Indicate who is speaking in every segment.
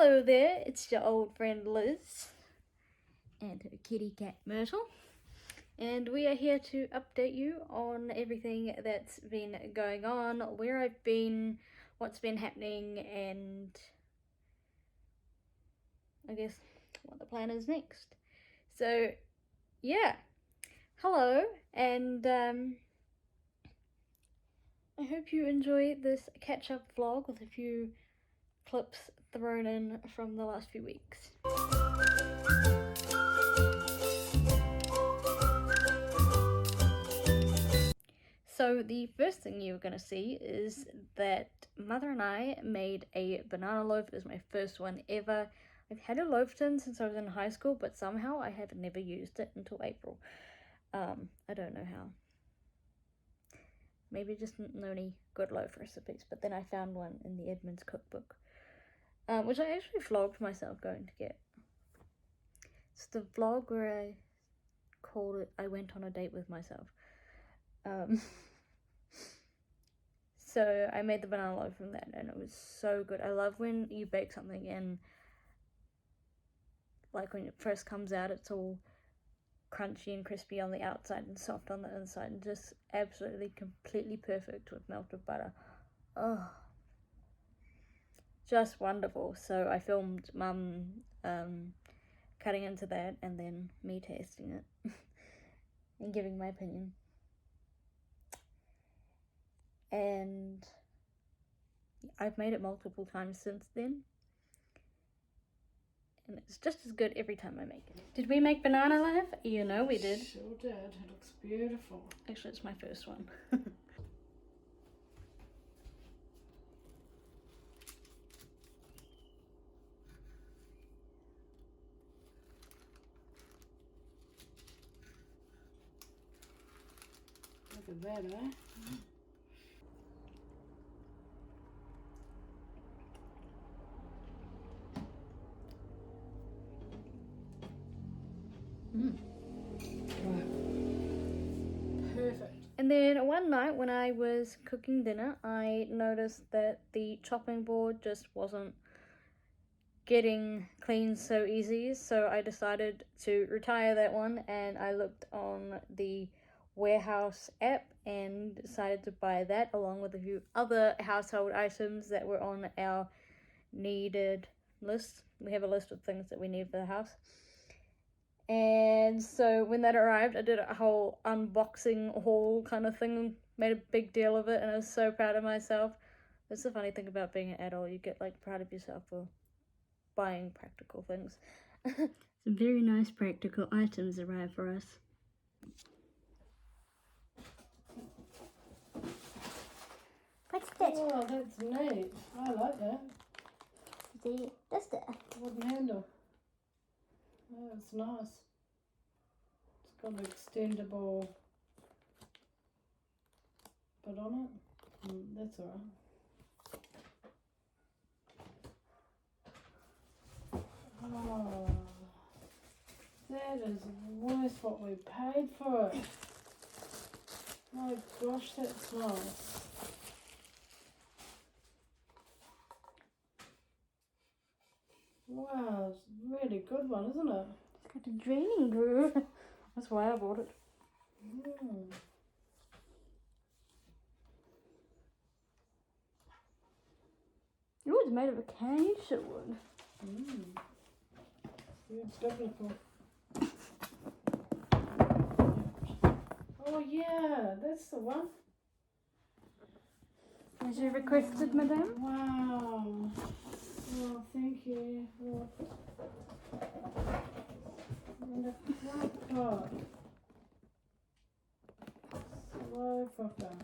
Speaker 1: Hello there, it's your old friend Liz and her kitty cat Myrtle, and we are here to update you on everything that's been going on, where I've been, what's been happening, and I guess what the plan is next. So yeah, hello, and I hope you enjoy this catch-up vlog with a few clips thrown in from the last few weeks. So the first thing you're going to see is that Mother and I made a banana loaf. It was my first one ever. I've had a loaf tin since I was in high school, but somehow I have never used it until April. I don't know how. Maybe just know any good loaf recipes, but then I found one in the Edmonds cookbook, which I actually vlogged myself going to get. It's the vlog where I called it I Went on a Date with Myself. So I made the banana loaf from that and it was so good. I love when you bake something and like when it first comes out it's all crunchy and crispy on the outside and soft on the inside and just absolutely completely perfect with melted butter. Oh, just wonderful. So I filmed Mum cutting into that and then me tasting it and giving my opinion. And I've made it multiple times since then. And it's just as good every time I make it. Did we make banana loaf? You know we did.
Speaker 2: Sure did. It looks beautiful.
Speaker 1: Actually, it's my first one.
Speaker 2: Look at that, eh? Right. Perfect.
Speaker 1: And then one night when I was cooking dinner, I noticed that the chopping board just wasn't getting clean so easy. So I decided to retire that one and I looked on the Warehouse app and decided to buy that along with a few other household items that were on our needed list. We have a list of things that we need for the house. And so when that arrived, I did a whole unboxing haul kind of thing, made a big deal of it, and I was so proud of myself. That's the funny thing about being an adult, you get like proud of yourself for buying practical things. Some very nice practical items arrived for us. What's that?
Speaker 2: Oh, that's neat. I like that.
Speaker 1: The duster.
Speaker 2: Wooden handle. Oh, it's nice. It's got an extendable bit on it. That's alright. Oh, that is worth what we paid for it. My gosh, that's nice. Wow, it's a really good one, isn't it?
Speaker 1: It's got a draining groove. That's why I bought it. Ooh, it's made of acacia wood.
Speaker 2: It's biblical. Oh yeah, that's the one.
Speaker 1: As you requested, madame.
Speaker 2: Wow. Oh, thank you. Oh. And a crock pot. Slow cooker.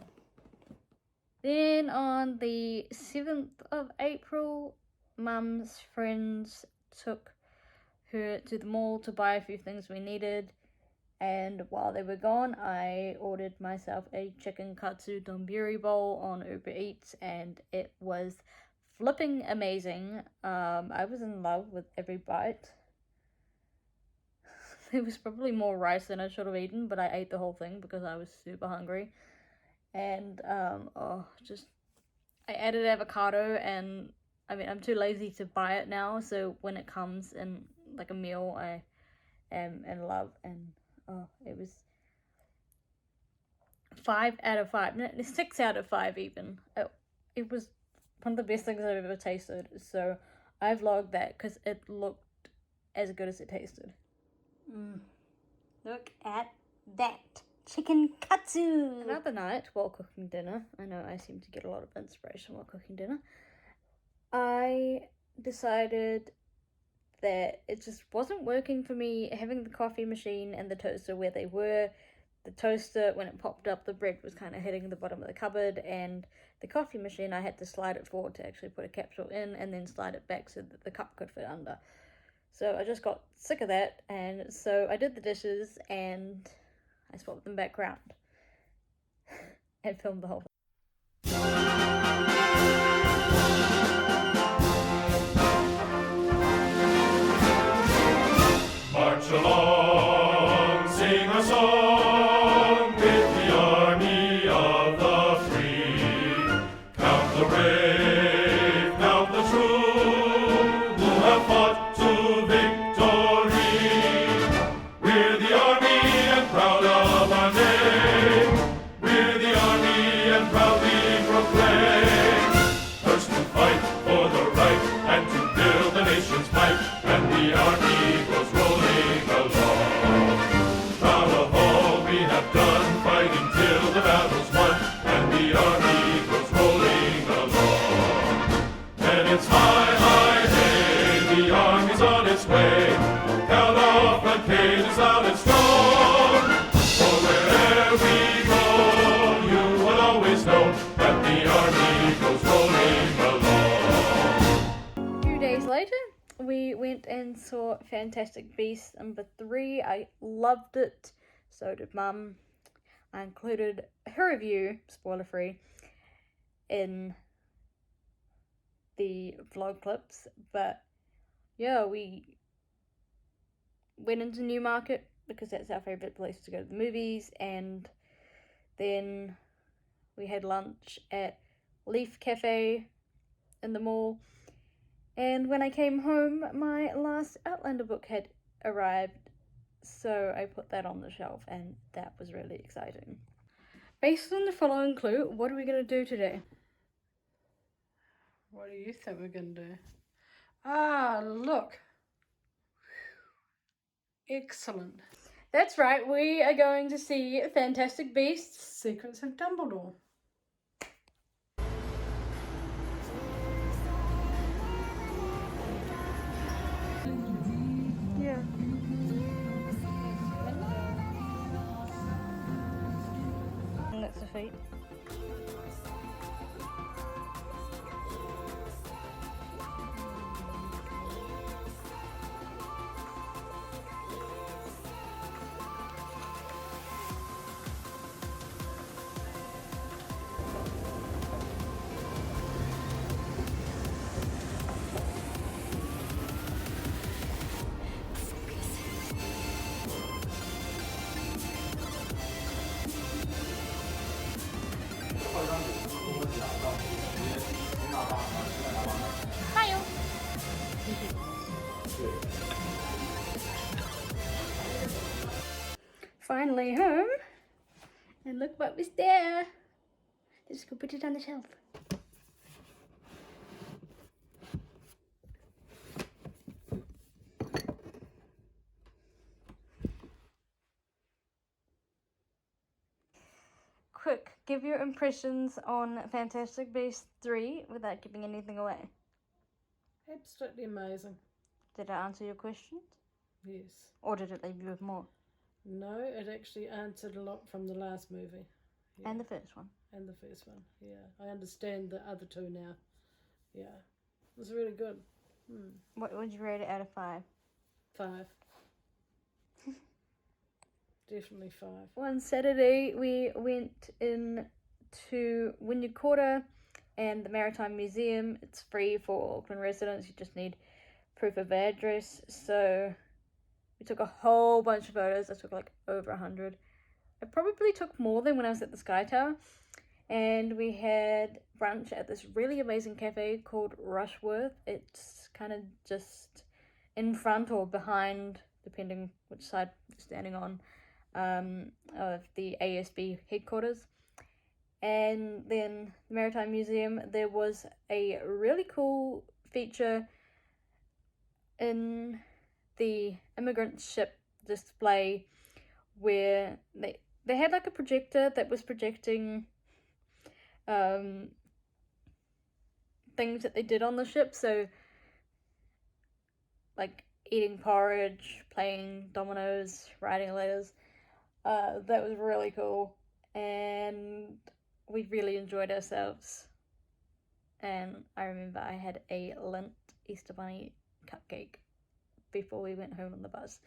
Speaker 1: Then on the 7th of April, Mum's friends took her to the mall to buy a few things we needed. And while they were gone, I ordered myself a chicken katsu donburi bowl on Uber Eats, and it was flipping amazing. I was in love with every bite. There was probably more rice than I should have eaten, but I ate the whole thing because I was super hungry. And I added avocado and I mean, I'm too lazy to buy it now, so when it comes in like a meal, I am in love. And oh, it was 5 out of 5, no, 6 out of 5 even. It was one of the best things I've ever tasted, so I vlogged that because it looked as good as it tasted.
Speaker 3: Look at that chicken katsu.
Speaker 1: Another night while cooking dinner, I know I seem to get a lot of inspiration while cooking dinner, I decided that it just wasn't working for me having the coffee machine and the toaster where they were. The toaster, when it popped up, the bread was kind of hitting the bottom of the cupboard, and the coffee machine, I had to slide it forward to actually put a capsule in and then slide it back so that the cup could fit under. So I just got sick of that, and so I did the dishes and I swapped them back around and filmed the whole thing.
Speaker 4: March along, sing a song with the army of the free. Count the brave, count the true, who have fought to victory. We're the army and proud of our name. We're the army and proudly proclaim. First to fight for the right and to build the nation's might. And the army goes rolling along. Proud of all we have done, fighting till the battle's won. And the army goes rolling along. And it's high, high, hey, the army's on its way. Count off the cages loud and strong. For wherever we go, you will always know that the army goes rolling along.
Speaker 1: A few days later, we went and saw Fantastic Beasts #3. I loved it. So did Mum. I included her review, spoiler free, in the vlog clips. But yeah, we went into Newmarket because that's our favourite place to go to the movies. And then we had lunch at Leaf Cafe in the mall. And when I came home, my last Outlander book had arrived, so I put that on the shelf, and that was really exciting. Based on the following clue, what are we going to do today?
Speaker 2: What do you think we're going to do? Ah, look. Excellent.
Speaker 1: That's right, we are going to see Fantastic Beasts.
Speaker 2: Secrets of Dumbledore.
Speaker 1: Yeah. And that's the feet. Finally home, and look what was there. Just go put it on the shelf. Quick, give your impressions on Fantastic Beasts 3 without giving anything away.
Speaker 2: Absolutely amazing.
Speaker 1: Did I answer your questions?
Speaker 2: Yes.
Speaker 1: Or did it leave you with more?
Speaker 2: No, it actually answered a lot from the last movie. Yeah.
Speaker 1: And the first one?
Speaker 2: And the first one, yeah. I understand the other two now. Yeah. It was really good.
Speaker 1: What would you rate it out of 5?
Speaker 2: 5. Definitely 5.
Speaker 1: One Saturday we went in to Wynyard Quarter and the Maritime Museum. It's free for Auckland residents, you just need proof of address. So we took a whole bunch of photos. I took like over 100. I probably took more than when I was at the Sky Tower. and we had brunch at this really amazing cafe called Rushworth. It's kind of just in front or behind, depending which side you're standing on, of the ASB headquarters. And then the Maritime Museum, there was a really cool feature in the immigrant ship display where they had like a projector that was projecting things that they did on the ship, so like eating porridge, playing dominoes, writing letters. That was really cool, and we really enjoyed ourselves. And I remember I had a Lindt Easter Bunny cupcake before we went home on the bus.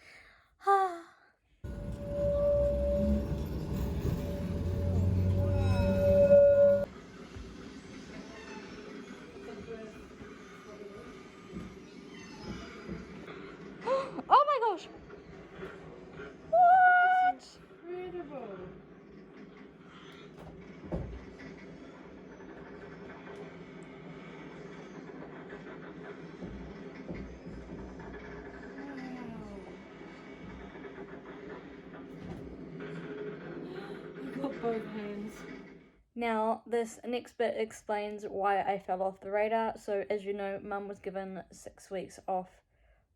Speaker 1: Oh my gosh! What?
Speaker 2: Incredible. I got both hands.
Speaker 1: Now, this next bit explains why I fell off the radar. So, as you know, Mum was given 6 weeks off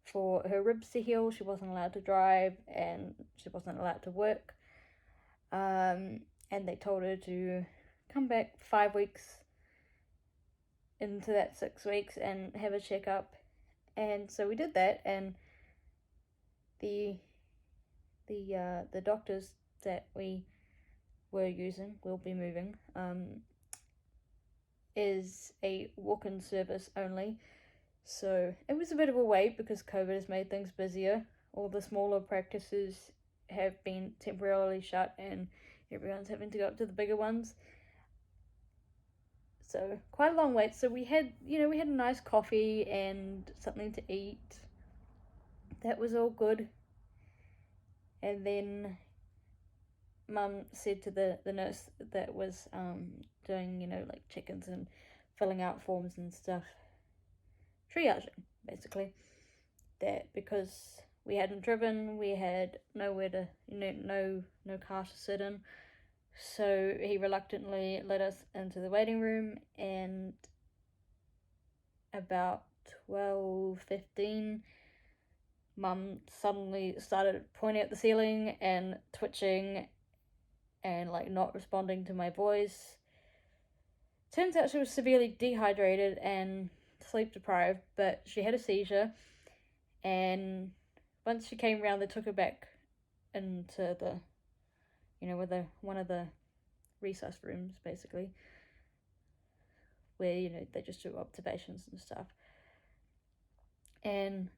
Speaker 1: for her ribs to heal. She wasn't allowed to drive and she wasn't allowed to work. And they told her to come back 5 weeks into that 6 weeks and have a checkup. And so we did that, and the doctors that we will be moving, is a walk-in service only. So it was a bit of a wait because COVID has made things busier. All the smaller practices have been temporarily shut and everyone's having to go up to the bigger ones. So quite a long wait. So we had a nice coffee and something to eat. That was all good. And then Mum said to the nurse that was doing, like chickens and filling out forms and stuff, triaging basically, that because we hadn't driven, we had nowhere to, no car to sit in. So he reluctantly let us into the waiting room, and about 12:15, Mum suddenly started pointing at the ceiling and twitching and like not responding to my voice. Turns out she was severely dehydrated and sleep deprived, but she had a seizure, and once she came around, they took her back into the, one of the resus rooms, basically, where, they just do observations and stuff, and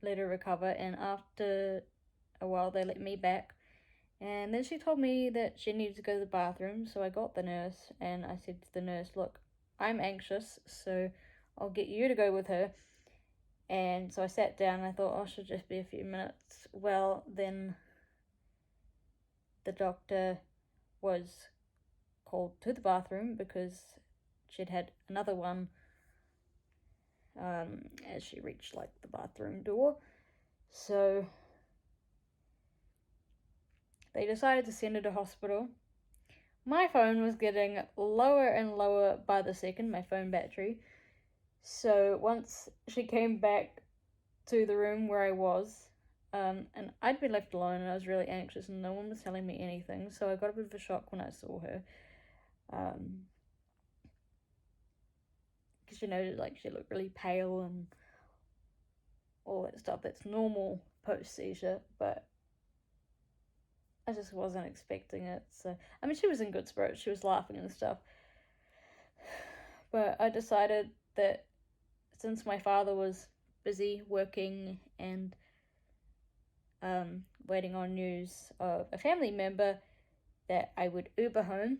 Speaker 1: let her recover. And after a while, they let me back. And then she told me that she needed to go to the bathroom, so I got the nurse, and I said to the nurse, look, I'm anxious, so I'll get you to go with her. And so I sat down, and I thought, it should just be a few minutes. Well, then the doctor was called to the bathroom because she'd had another one as she reached, the bathroom door. So they decided to send her to hospital. My phone was getting lower and lower by the second, my phone battery. So once she came back to the room where I was, and I'd been left alone, and I was really anxious, and no one was telling me anything, so I got a bit of a shock when I saw her. Because, she looked really pale and all that stuff. That's normal post-seizure, but I just wasn't expecting it. So, she was in good spirits. She was laughing and stuff. But I decided that since my father was busy working and waiting on news of a family member, that I would Uber home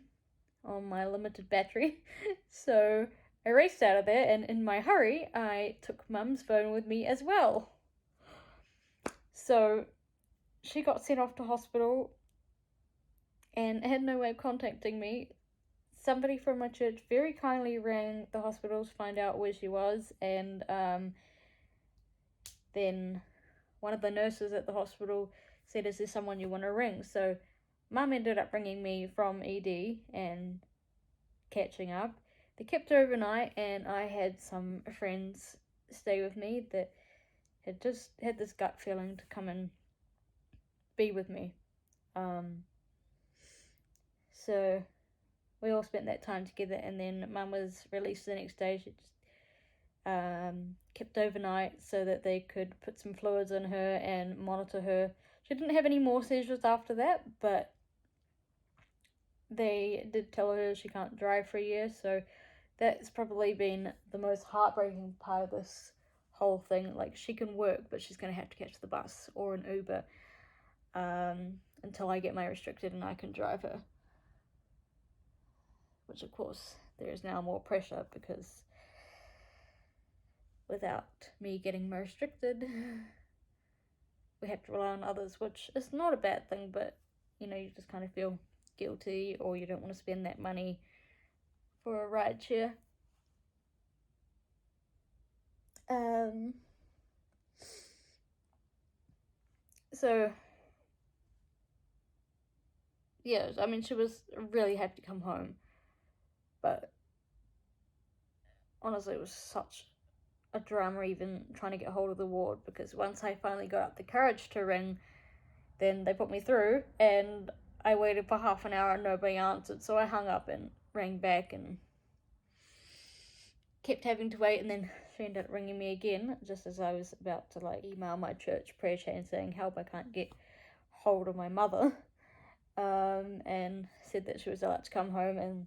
Speaker 1: on my limited battery. So I raced out of there, and in my hurry, I took Mum's phone with me as well. So she got sent off to hospital, and had no way of contacting me. Somebody from my church very kindly rang the hospital to find out where she was, and then one of the nurses at the hospital said, "Is there someone you want to ring?" So Mum ended up ringing me from ED and catching up. They kept her overnight, and I had some friends stay with me that had just had this gut feeling to come and be with me. So we all spent that time together, and then Mum was released the next day. She just kept overnight so that they could put some fluids in her and monitor her. She didn't have any more seizures after that, but they did tell her she can't drive for a year, so that's probably been the most heartbreaking part of this whole thing. Like, she can work, but she's going to have to catch the bus or an Uber until I get my restricted and I can drive her. Which, of course, there is now more pressure because without me getting my restricted, we have to rely on others, which is not a bad thing, but, you know, you just kind of feel guilty, or you don't want to spend that money for a ride share. So, yeah, I mean, she was really happy to come home, but honestly, it was such a drama even trying to get hold of the ward, because once I finally got up the courage to ring, then they put me through, and I waited for half an hour and nobody answered, so I hung up and rang back and kept having to wait, and then she ended up ringing me again just as I was about to like email my church prayer chain saying, "Help, I can't get hold of my mother," and said that she was allowed to come home and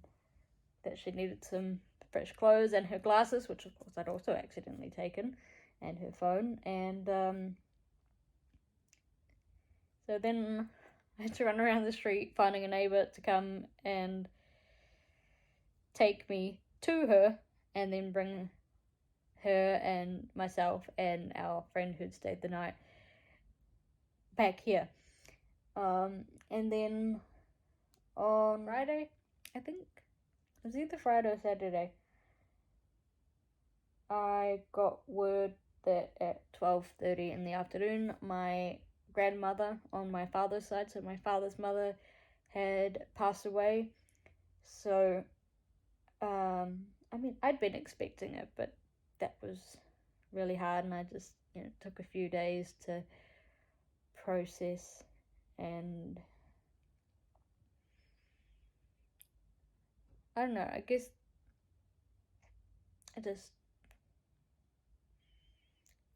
Speaker 1: that she needed some fresh clothes and her glasses, which of course I'd also accidentally taken, and her phone. And so then I had to run around the street finding a neighbour to come and take me to her, and then bring her and myself and our friend who'd stayed the night back here. And then on Friday, I think it was either Friday or Saturday, I got word that at 12:30 in the afternoon, my grandmother on my father's side, so my father's mother, had passed away. So, I mean, I'd been expecting it, but that was really hard, and I just, took a few days to process, and I don't know, I guess I just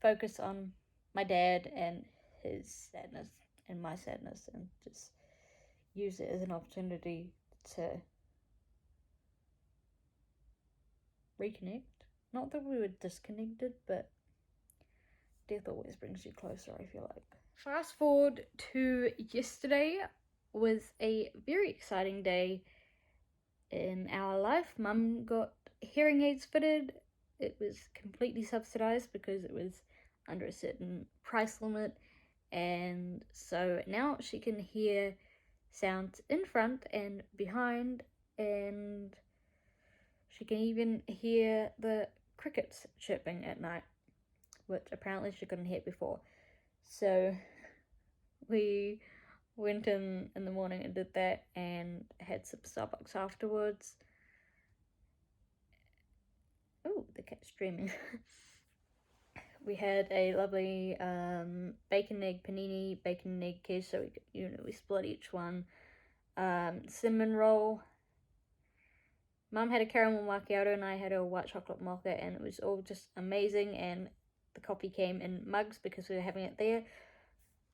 Speaker 1: focus on my dad and his sadness and my sadness, and just use it as an opportunity to reconnect. Not that we were disconnected, but death always brings you closer, I feel like. Fast forward to yesterday was a very exciting day in our life. Mum got hearing aids fitted. It was completely subsidized because it was under a certain price limit, and so now she can hear sounds in front and behind, and she can even hear the crickets chirping at night, which apparently she couldn't hear before. So we went in the morning and did that, and had some Starbucks afterwards. Oh, the cat's dreaming. We had a lovely bacon egg panini, bacon and egg quiche, so we split each one. Cinnamon roll. Mum had a caramel macchiato and I had a white chocolate mocha, and it was all just amazing, and the coffee came in mugs because we were having it there.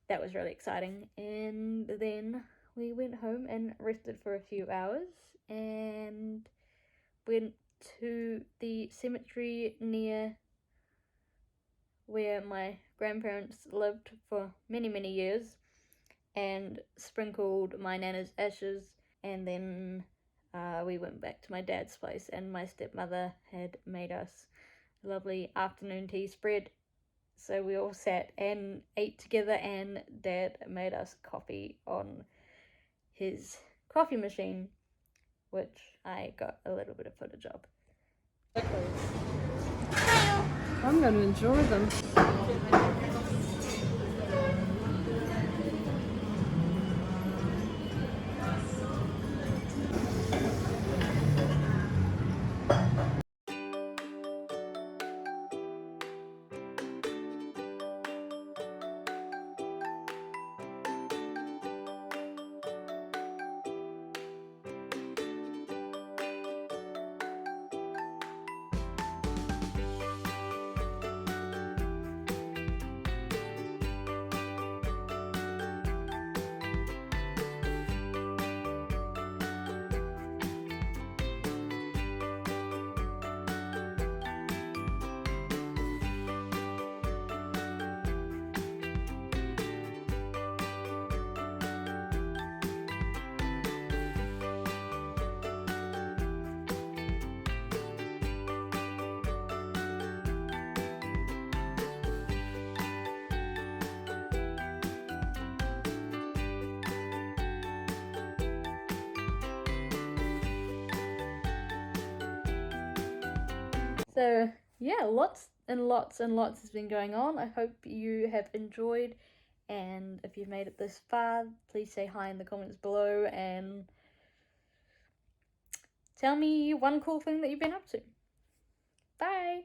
Speaker 1: That was really exciting. And then we went home and rested for a few hours, and went to the cemetery near where my grandparents lived for many, many years, and sprinkled my nana's ashes, and then we went back to my dad's place, and my stepmother had made us a lovely afternoon tea spread. So we all sat and ate together, and Dad made us coffee on his coffee machine, which I got a little bit of footage of.
Speaker 2: I'm going to enjoy them.
Speaker 1: So yeah, lots and lots and lots has been going on. I hope you have enjoyed, and if you've made it this far, please say hi in the comments below and tell me one cool thing that you've been up to. Bye!